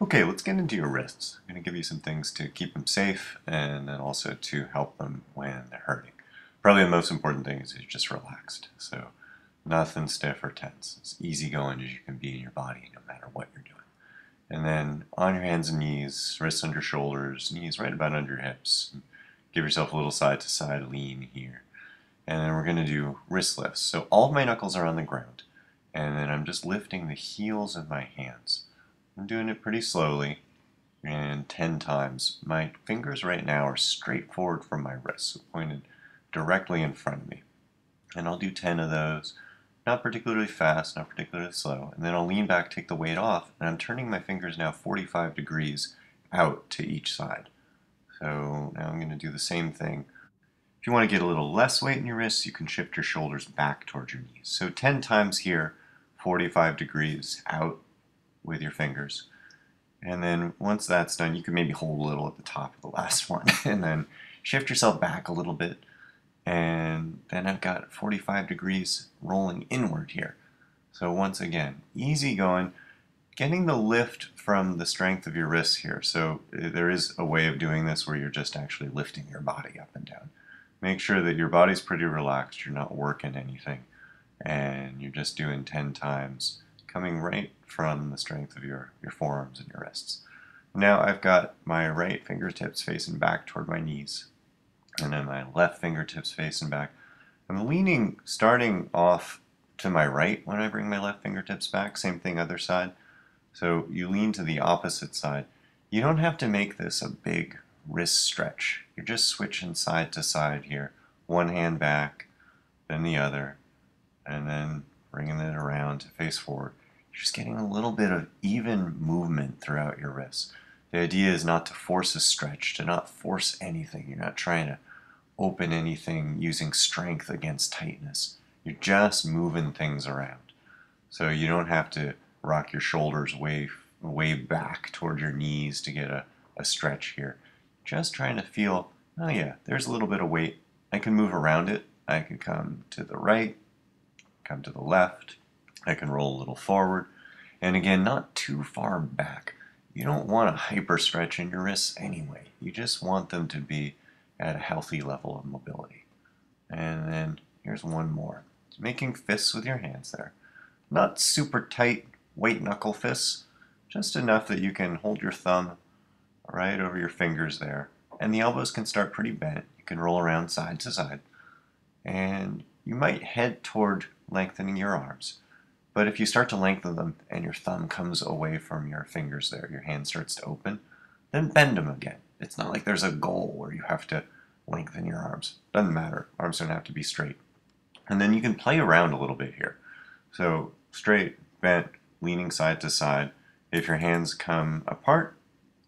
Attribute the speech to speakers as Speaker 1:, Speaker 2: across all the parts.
Speaker 1: Okay, let's get into your wrists. I'm going to give you some things to keep them safe and then also to help them when they're hurting. Probably the most important thing is you're just relaxed. So nothing stiff or tense. As easy going as you can be in your body no matter what you're doing. And then on your hands and knees, wrists under shoulders, knees right about under your hips. Give yourself a little side to side lean here. And then we're going to do wrist lifts. So all of my knuckles are on the ground. And then I'm just lifting the heels of my hands. I'm doing it pretty slowly and 10 times. My fingers right now are straight forward from my wrists, so pointed directly in front of me. And I'll do 10 of those, not particularly fast, not particularly slow. And then I'll lean back, take the weight off, and I'm turning my fingers now 45 degrees out to each side. So now I'm going to do the same thing. If you want to get a little less weight in your wrists, you can shift your shoulders back towards your knees. So 10 times here, 45 degrees out with your fingers. And then once that's done, you can maybe hold a little at the top of the last one and then shift yourself back a little bit. And then I've got 45 degrees rolling inward here. So once again, easy going, getting the lift from the strength of your wrists here. So there is a way of doing this where you're just actually lifting your body up and down. Make sure that your body's pretty relaxed, you're not working anything, and you're just doing 10 times, coming right from the strength of your forearms and your wrists. Now I've got my right fingertips facing back toward my knees, and then my left fingertips facing back. I'm leaning, starting off to my right when I bring my left fingertips back. Same thing, other side. So you lean to the opposite side. You don't have to make this a big wrist stretch. You're just switching side to side here. One hand back, then the other, and then bringing it around to face forward. You're just getting a little bit of even movement throughout your wrists. The idea is not to force a stretch, to not force anything. You're not trying to open anything using strength against tightness. You're just moving things around. So you don't have to rock your shoulders way back toward your knees to get a stretch here. Just trying to feel, oh yeah, there's a little bit of weight. I can move around it. I can come to the right, come to the left. I can roll a little forward. And again, not too far back. You don't want a hyper stretch in your wrists anyway. You just want them to be at a healthy level of mobility. And then here's one more. Making fists with your hands there. Not super tight white knuckle fists, just enough that you can hold your thumb right over your fingers there. And the elbows can start pretty bent. You can roll around side to side. And you might head toward lengthening your arms. But if you start to lengthen them and your thumb comes away from your fingers there, your hand starts to open, then bend them again. It's not like there's a goal where you have to lengthen your arms. Doesn't matter. Arms don't have to be straight. And then you can play around a little bit here. So straight, bent, leaning side to side. If your hands come apart,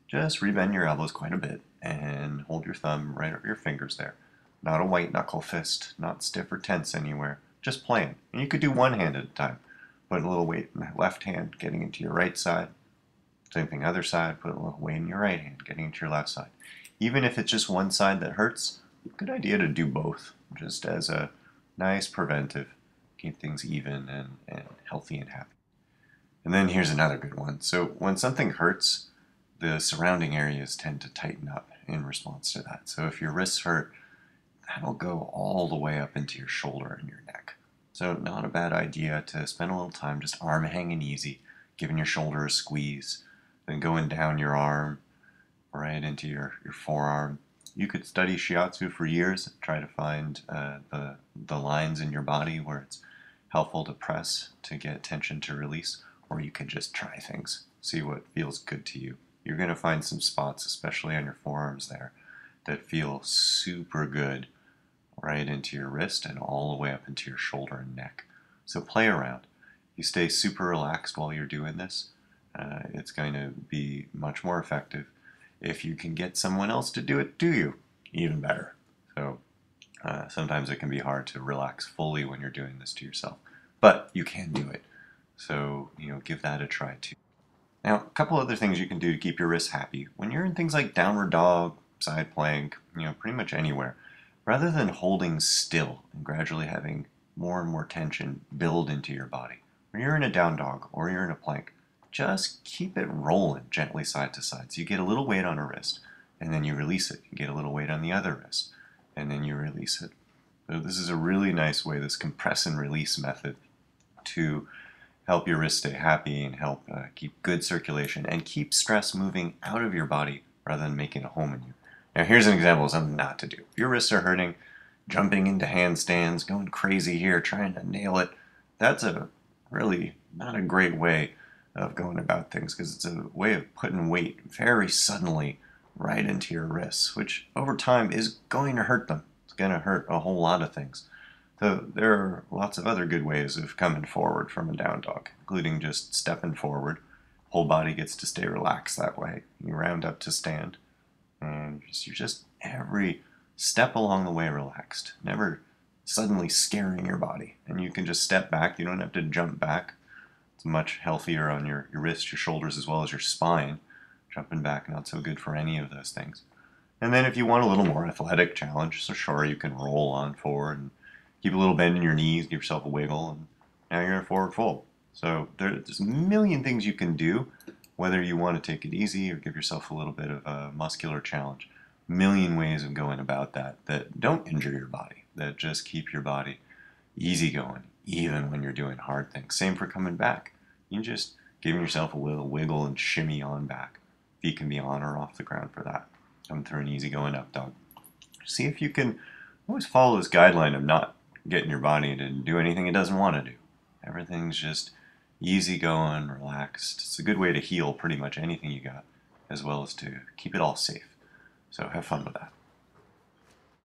Speaker 1: just rebend your elbows quite a bit and hold your thumb right over your fingers there. Not a white knuckle fist, not stiff or tense anywhere, just playing. And you could do one hand at a time. Put a little weight in the left hand, getting into your right side. Same thing, other side, put a little weight in your right hand, getting into your left side. Even if it's just one side that hurts, good idea to do both, just as a nice preventive. Keep things even and healthy and happy. And then here's another good one. So when something hurts, the surrounding areas tend to tighten up in response to that. So if your wrists hurt, that'll go all the way up into your shoulder and your neck. So not a bad idea to spend a little time just arm hanging easy, giving your shoulder a squeeze, then going down your arm right into your forearm. You could study shiatsu for years, try to find the lines in your body where it's helpful to press to get tension to release, or you could just try things, see what feels good to you. You're going to find some spots, especially on your forearms there, that feel super good right into your wrist and all the way up into your shoulder and neck. So play around. You stay super relaxed while you're doing this. It's going to be much more effective. If you can get someone else to do it, do you? Even better. So sometimes it can be hard to relax fully when you're doing this to yourself, but you can do it. So, give that a try too. Now, a couple other things you can do to keep your wrists happy. When you're in things like downward dog, side plank, pretty much anywhere, rather than holding still and gradually having more and more tension build into your body, when you're in a down dog or you're in a plank, just keep it rolling gently side to side. So you get a little weight on a wrist, and then you release it. You get a little weight on the other wrist, and then you release it. So this is a really nice way, this compress and release method, to help your wrist stay happy and help keep good circulation and keep stress moving out of your body rather than making a home in you. Now here's an example of something not to do. If your wrists are hurting, jumping into handstands, going crazy here, trying to nail it, that's a really not a great way of going about things, because it's a way of putting weight very suddenly right into your wrists, which over time is going to hurt them. It's going to hurt a whole lot of things. So there are lots of other good ways of coming forward from a down dog, including just stepping forward. Whole body gets to stay relaxed that way. You round up to stand, and you're just every step along the way relaxed, never suddenly scaring your body. And you can just step back. You don't have to jump back. It's much healthier on your wrists, your shoulders, as well as your spine. Jumping back, not so good for any of those things. And then if you want a little more athletic challenge, so sure, you can roll on forward and keep a little bend in your knees, give yourself a wiggle, and now you're in a forward fold. So there's a million things you can do, whether you want to take it easy or give yourself a little bit of a muscular challenge. A million ways of going about that don't injure your body, that just keep your body easy going, even when you're doing hard things. Same for coming back. You just giving yourself a little wiggle and shimmy on back. Feet can be on or off the ground for that. Come through an easy going up dog. See if you can always follow this guideline of not getting your body to do anything it doesn't want to do. Everything's just easy going, relaxed. It's a good way to heal pretty much anything you got, as well as to keep it all safe. So have fun with that.